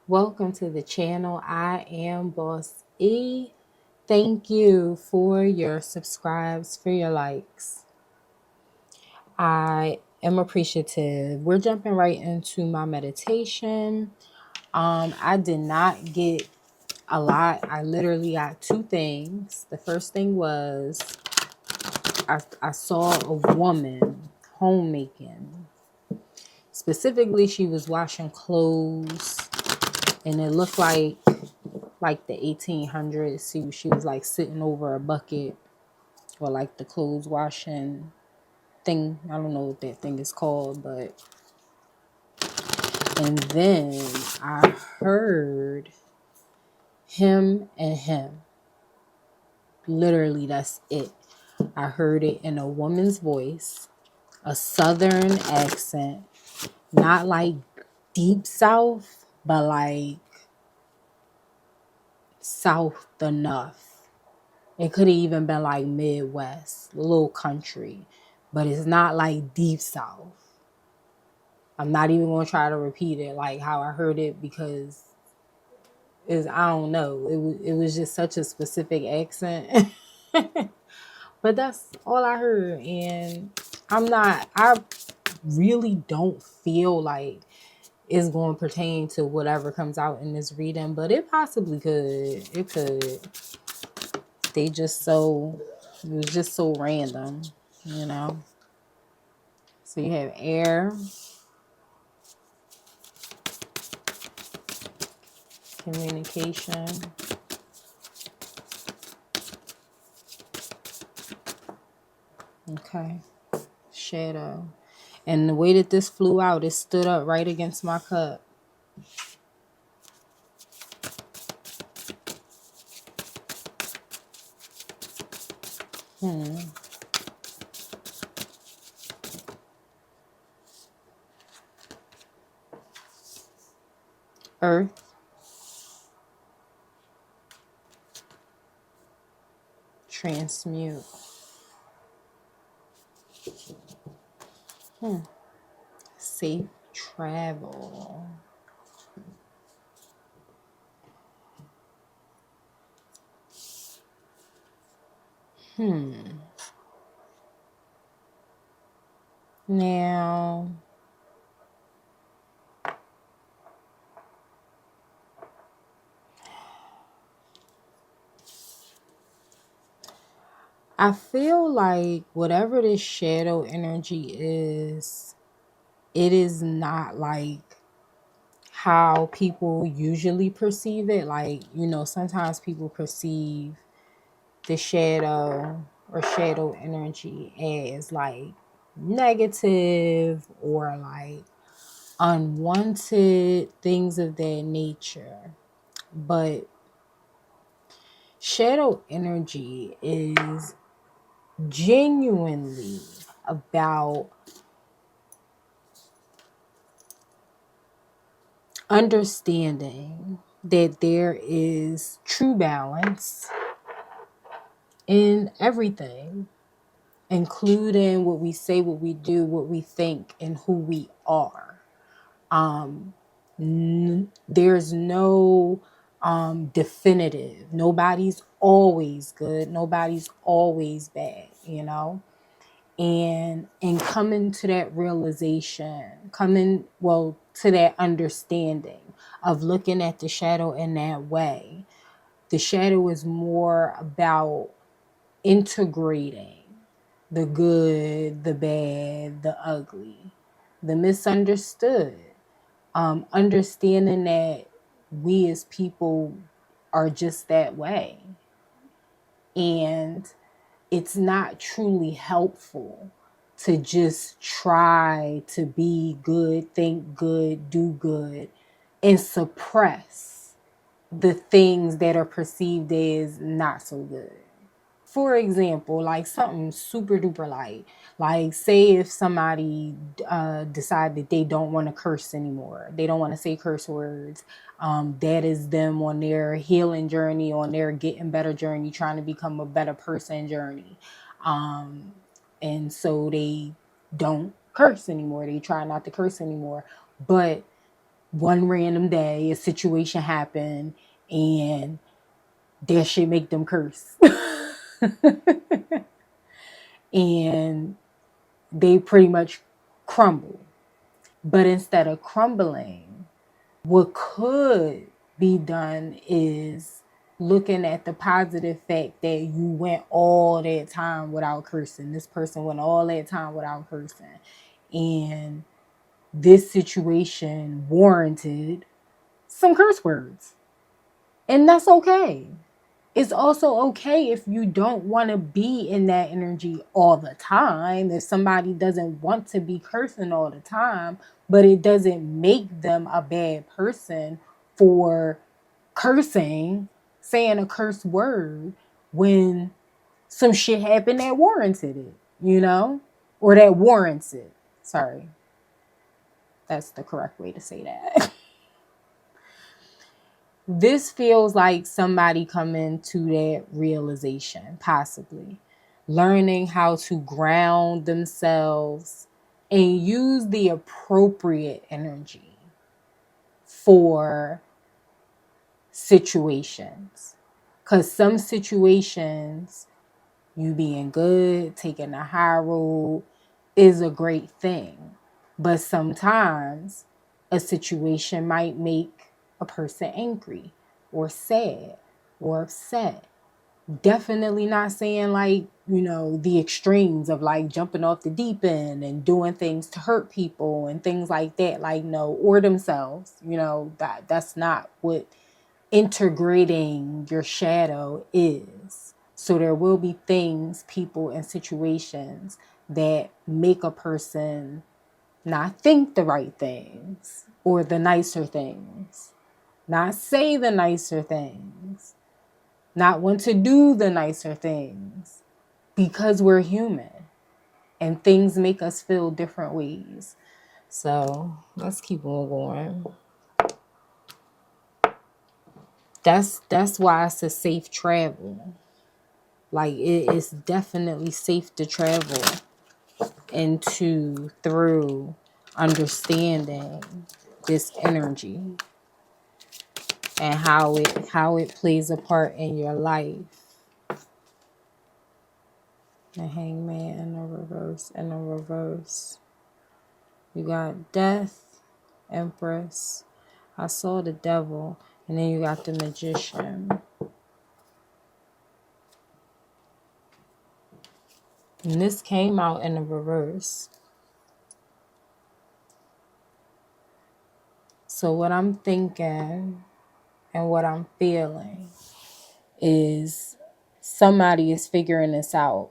Welcome to the channel. I am Boss E. Thank you for your subscribes, for your likes. I am appreciative. We're jumping right into my meditation. I did not get a lot. I literally got two things. The first thing was I saw a woman homemaking. Specifically, she was washing clothes, and it looked like the 1800s. She was like sitting over a bucket or like the clothes washing thing. I don't know what that thing is called, but and then I heard him and him. Literally, that's it. I heard it in a woman's voice, a southern accent, not like deep south, but like south enough. It could have even been like Midwest, a little country, but it's not like deep south. I'm not even going to try to repeat it like how I heard it because I don't know. It was just such a specific accent. But that's all I heard, and I really don't feel like it's going to pertain to whatever comes out in this reading, but it possibly could. It could. It was just so random, you know. So you have air, communication, okay, shadow. And the way that this flew out, it stood up right against my cup. Earth, transmute. Safe travel. Now, I feel like whatever this shadow energy is, it is not like how people usually perceive it. Like, sometimes people perceive the shadow or shadow energy as like negative or like unwanted, things of that nature. But shadow energy is genuinely about understanding that there is true balance in everything, including what we say, what we do, what we think, and who we are. There's no definitive. Nobody's always good. Nobody's always bad, and coming to that realization, to that understanding of looking at the shadow in that way. The shadow is more about integrating the good, the bad, the ugly, the misunderstood, understanding that we as people are just that way. And it's not truly helpful to just try to be good, think good, do good, and suppress the things that are perceived as not so good. For example, like something super duper light. Like say if somebody decide that they don't want to curse anymore. They don't want to say curse words. That is them on their healing journey, on their getting better journey, trying to become a better person journey. And so they don't curse anymore. They try not to curse anymore. But one random day, a situation happened, and that shit make them curse. And they pretty much crumble. But instead of crumbling, what could be done is looking at the positive fact that you went all that time without cursing. This person went all that time without cursing. And this situation warranted some curse words. And that's okay. It's also okay if you don't want to be in that energy all the time. If somebody doesn't want to be cursing all the time, but it doesn't make them a bad person for cursing, saying a curse word when some shit happened that warranted it, you know? Or that warrants it. Sorry. That's the correct way to say that. This feels like somebody coming to that realization, possibly. Learning how to ground themselves and use the appropriate energy for situations. Because some situations, you being good, taking the high road, is a great thing. But sometimes a situation might make a person angry or sad or upset. Definitely not saying like, the extremes of like jumping off the deep end and doing things to hurt people and things like that. Like, no, or themselves, that's not what integrating your shadow is. So there will be things, people, and situations that make a person not think the right things or the nicer things, not say the nicer things, not want to do the nicer things, because we're human and things make us feel different ways. So let's keep on going. That's why it's a safe travel. Like, it is definitely safe to travel into through understanding this energy and how it plays a part in your life. The Hangman in the reverse, in the reverse. You got Death, Empress. I saw the Devil, and then you got the Magician. And this came out in the reverse. So what I'm thinking and what I'm feeling is somebody is figuring this out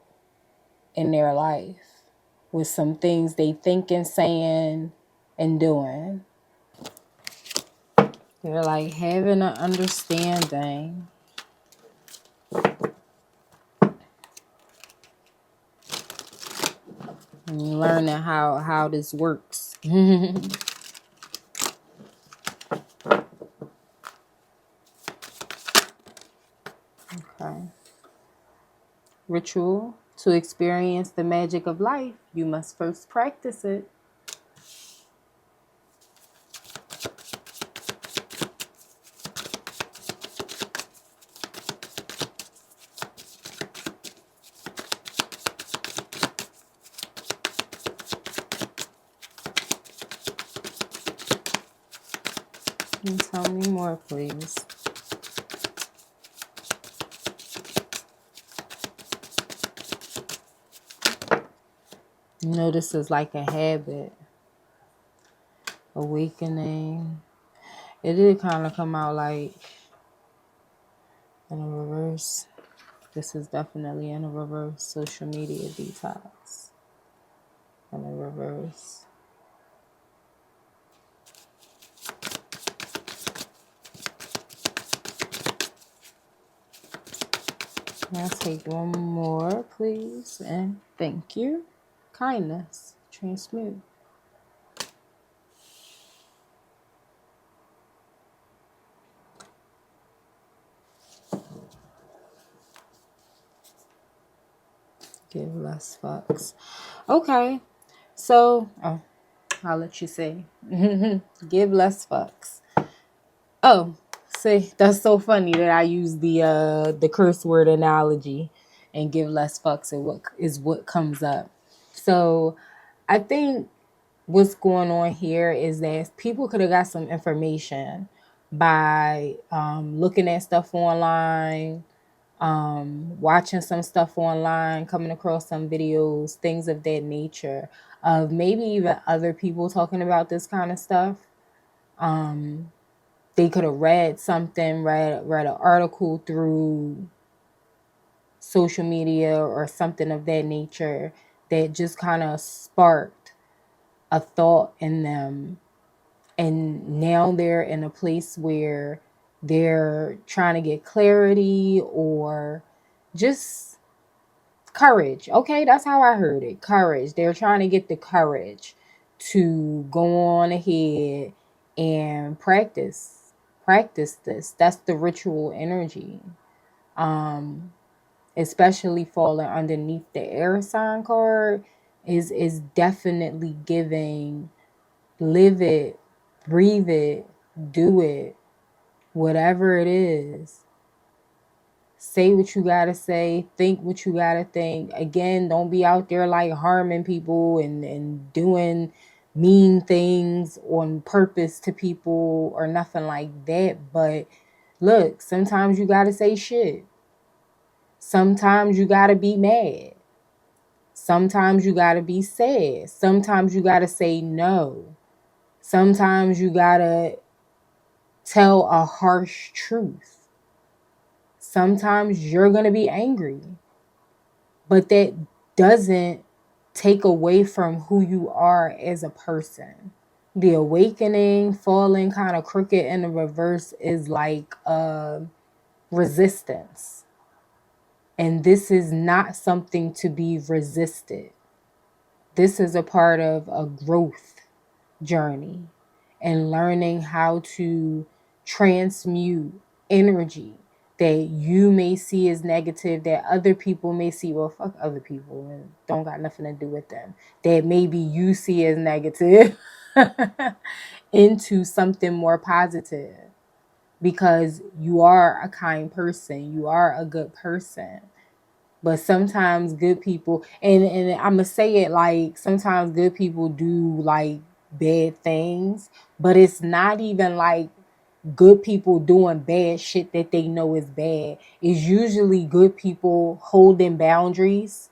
in their life with some things they thinking, saying, and doing. They're like having an understanding. And learning how this works. Okay. Ritual. To experience the magic of life, you must first practice it. And tell me more, please. This is like a habit. Awakening. It did kind of come out like in a reverse. This is definitely in a reverse. Social media detox. In a reverse. I'll take one more, please. And thank you. Kindness. Transmute. Give less fucks. Okay. So, I'll let you say. Give less fucks. Oh, see, that's so funny that I use the curse word analogy and give less fucks and what comes up. So I think what's going on here is that people could have got some information by looking at stuff online, watching some stuff online, coming across some videos, things of that nature, of maybe even other people talking about this kind of stuff. They could have read something, read an article through social media or something of that nature that just kind of sparked a thought in them. And now they're in a place where they're trying to get clarity or just courage. Okay, that's how I heard it. Courage. They're trying to get the courage to go on ahead and practice this. That's the ritual energy. Especially falling underneath the air sign card is definitely giving, live it, breathe it, do it, whatever it is. Say what you gotta say, think what you gotta think. Again, don't be out there like harming people and doing mean things on purpose to people or nothing like that. But look, sometimes you gotta say shit. Sometimes you gotta be mad. Sometimes you gotta be sad. Sometimes you gotta say no. Sometimes you gotta tell a harsh truth. Sometimes you're going to be angry, but that doesn't take away from who you are as a person. The awakening, falling kind of crooked in the reverse is like resistance. And this is not something to be resisted. This is a part of a growth journey and learning how to transmute energy that you may see as negative, that other people may see, well, fuck other people and don't got nothing to do with them, that maybe you see as negative, into something more positive, because you are a kind person, you are a good person. But sometimes good people, and I'm going to say it like, sometimes good people do like bad things, but it's not even like good people doing bad shit that they know is bad. It's usually good people holding boundaries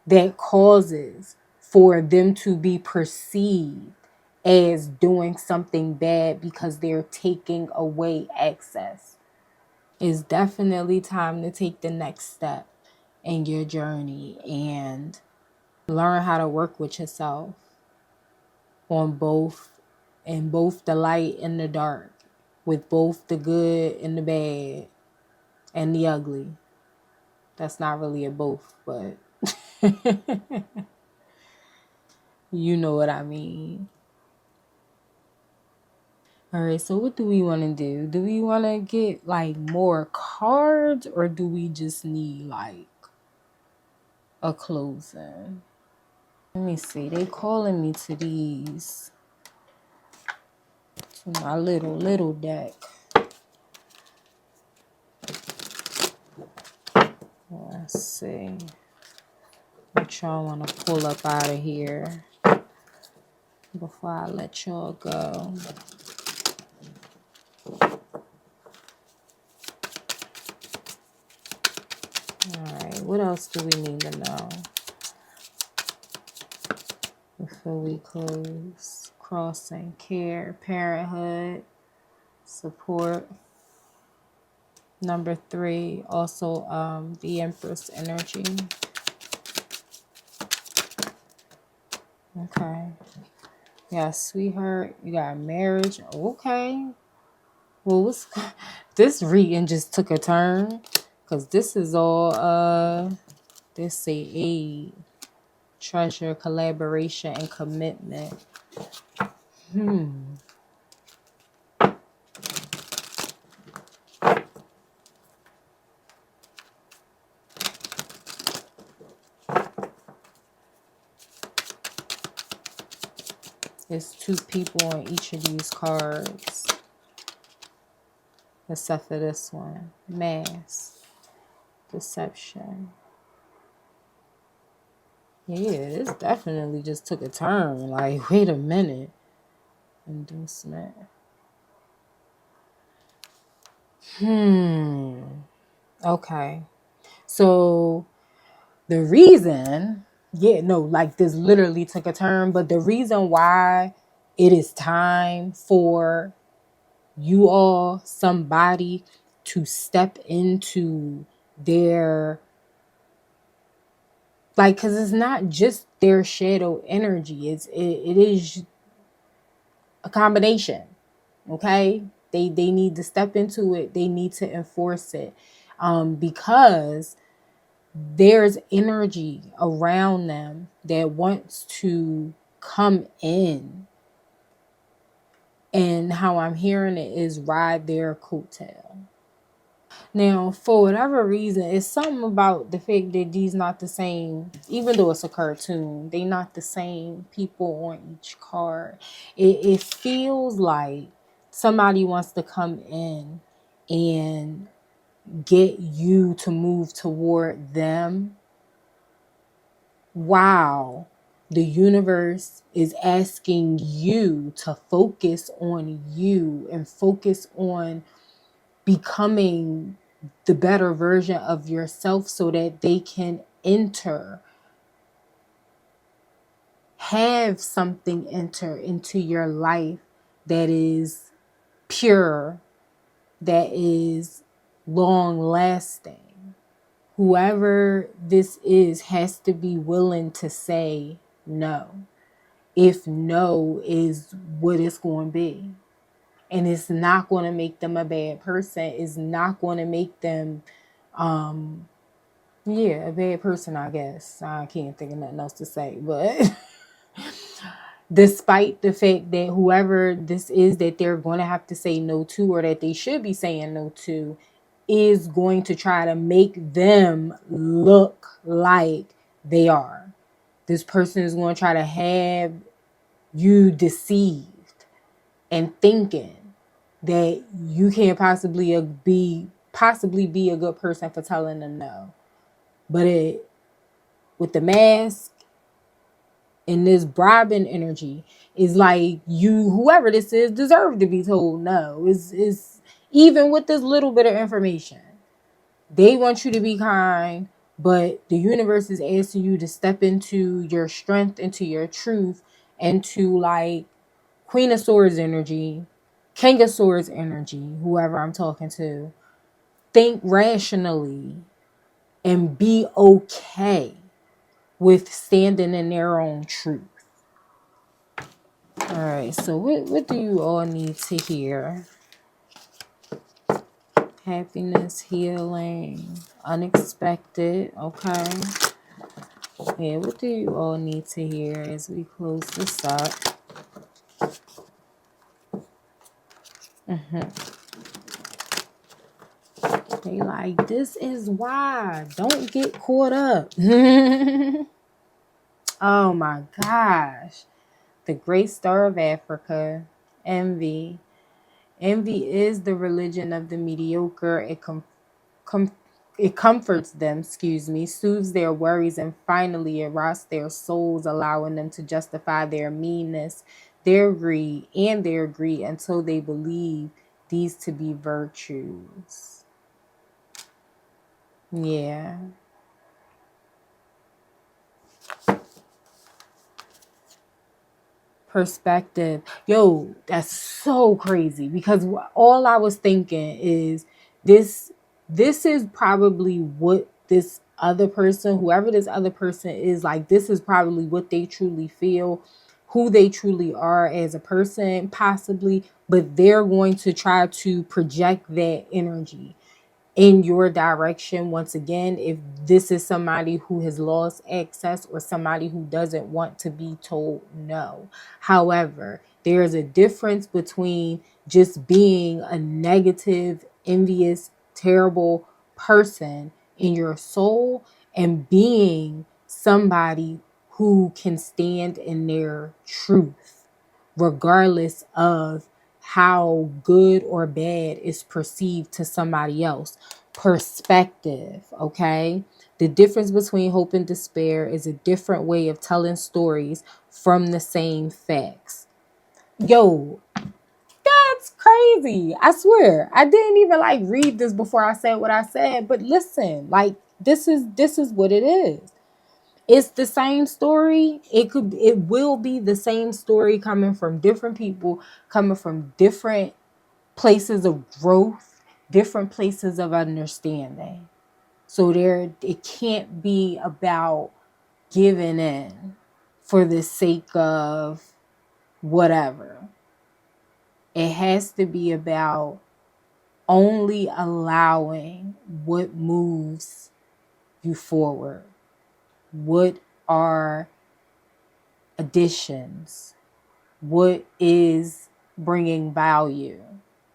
that causes for them to be perceived as doing something bad because they're taking away access. It's definitely time to take the next step in your journey and learn how to work with yourself on both, in both the light and the dark, with both the good and the bad and the ugly. That's not really a both, but you know what I mean. All right, so what do we want to do? Do we want to get like more cards, or do we just need like a closing? Let me see. They calling me to these, to my little deck. Let's see what y'all want to pull up out of here before I let y'all go. All right, what else do we need to know before we close? Crossing, care, parenthood, support. Number 3, also the Empress energy. Okay. You got sweetheart. You got marriage. Okay. Well, what's this reading just took a turn, because this is all this say aid, treasure, collaboration, and commitment. It's two people on each of these cards, except for this one. Mask, deception. Yeah, this definitely just took a turn. Like, wait a minute. Inducement. Okay. So the reason, like this literally took a turn, but the reason why it is time for you all, somebody, to step into their, like, because it's not just their shadow energy, it is a combination. Okay, they need to step into it, they need to enforce it, because there's energy around them that wants to come in, and how I'm hearing it is ride their coattail. Now, for whatever reason, it's something about the fact that these not the same, even though it's a cartoon, they not the same people on each card. It feels like somebody wants to come in and get you to move toward them. Wow. The universe is asking you to focus on you and focus on becoming the better version of yourself so that they can have something enter into your life that is pure, that is long lasting. Whoever this is has to be willing to say no. If no is what it's going to be. And it's not going to make them a bad person. It's not going to make them, a bad person, I guess. I can't think of nothing else to say. But despite the fact that whoever this is that they're going to have to say no to, or that they should be saying no to, is going to try to make them look like they are. This person is going to try to have you deceived and thinking that you can't possibly be a good person for telling them no. But with the mask and this bribing energy, is like whoever this is, deserve to be told no. Is even with this little bit of information. They want you to be kind, but the universe is asking you to step into your strength, into your truth, into like Queen of Swords energy, King of Swords energy, whoever I'm talking to. Think rationally and be okay with standing in their own truth. All right, so what do you all need to hear? Happiness, healing, unexpected, okay? Yeah, what do you all need to hear as we close this up? They like, this is why. Don't get caught up. Oh my gosh. The great star of Africa, envy. Envy is the religion of the mediocre. It comforts them, soothes their worries, and finally it rots their souls, allowing them to justify their meanness, their greed, and their greed until they believe these to be virtues. Yeah. Perspective. Yo, that's so crazy, because all I was thinking is this is probably what this other person, whoever this other person is, like, this is probably what they truly feel, who they truly are as a person, possibly, but they're going to try to project that energy in your direction. Once again, if this is somebody who has lost access or somebody who doesn't want to be told no. However, there is a difference between just being a negative, envious, terrible person in your soul and being somebody who can stand in their truth. regardless of how good or bad is perceived to somebody else. Perspective, okay? The difference between hope and despair is a different way of telling stories from the same facts. Yo, that's crazy. I swear. I didn't even like read this before I said what I said, but listen, like this is what it is. It's the same story. It will be the same story coming from different people, coming from different places of growth, different places of understanding. So it can't be about giving in for the sake of whatever. It has to be about only allowing what moves you forward. What are additions? What is bringing value?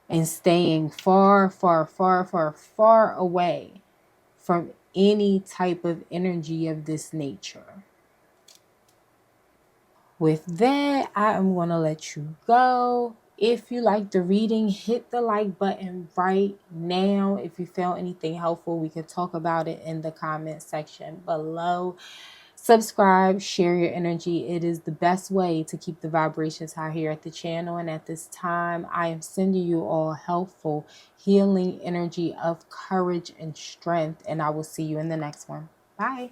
And staying far, far, far, far, far away from any type of energy of this nature. With that, I am going to let you go. If you like the reading, hit the like button right now. If you found anything helpful, we can talk about it in the comment section below. Subscribe, share your energy. It is the best way to keep the vibrations high here at the channel. And at this time, I am sending you all helpful, healing energy of courage and strength. And I will see you in the next one. Bye.